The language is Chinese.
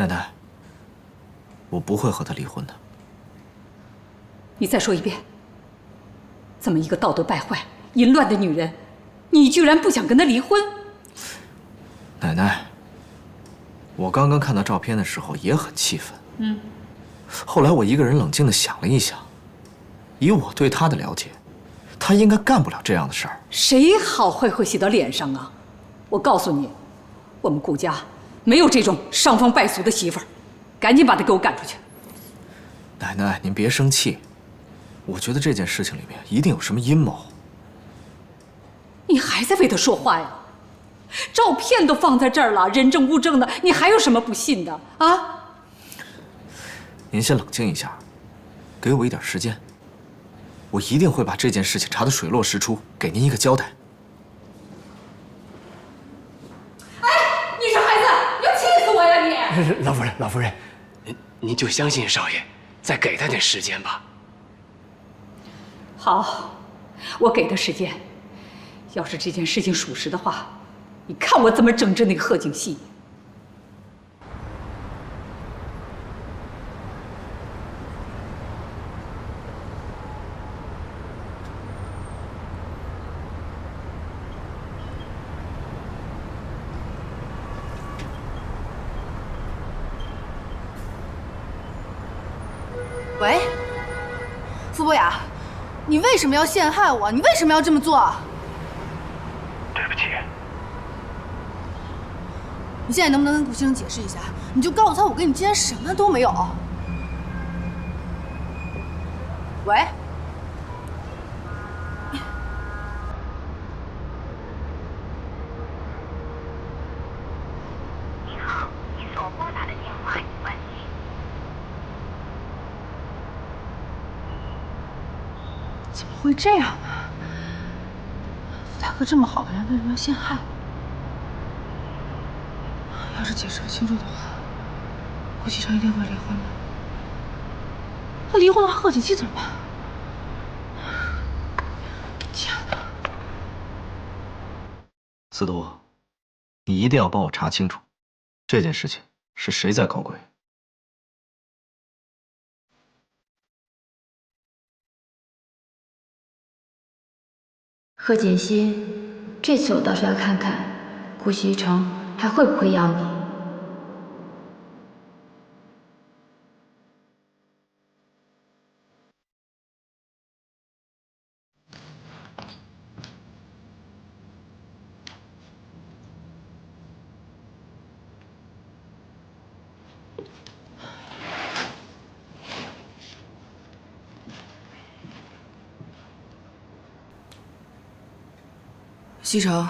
奶奶，我不会和他离婚的。你再说一遍。这么一个道德败坏、淫乱的女人，你居然不想跟她离婚？奶奶，我刚刚看到照片的时候也很气愤。后来我一个人冷静地想了一想，以我对他的了解，他应该干不了这样的事儿。谁好坏会写到脸上啊？我告诉你，我们顾家没有这种伤风败俗的媳妇儿，赶紧把她给我赶出去。奶奶，您别生气，我觉得这件事情里面一定有什么阴谋。你还在为她说话呀？照片都放在这儿了，人证物证的，你还有什么不信的啊？您先冷静一下，给我一点时间，我一定会把这件事情查得水落石出，给您一个交代。哎，你这孩子，你要气死我呀你！老夫人，您就相信少爷，再给他点时间吧。好，我给他时间。要是这件事情属实的话，你看我怎么整治那个贺锦熙。喂，傅博雅，你为什么要陷害我？你为什么要这么做？对不起。你现在能不能跟顾先生解释一下？你就告诉他，我跟你之间什么都没有。喂。您好，您所拨打的电话已关机。怎么会这样呢？傅大哥这么好的人，为什么要陷害我？要是解释不清楚的话，顾启成一定会离婚的。他离婚的话，贺锦熙怎么办？天哪！司徒，你一定要帮我查清楚，这件事情是谁在搞鬼。贺锦熙，这次我倒是要看看顾西城还会不会要你。西城，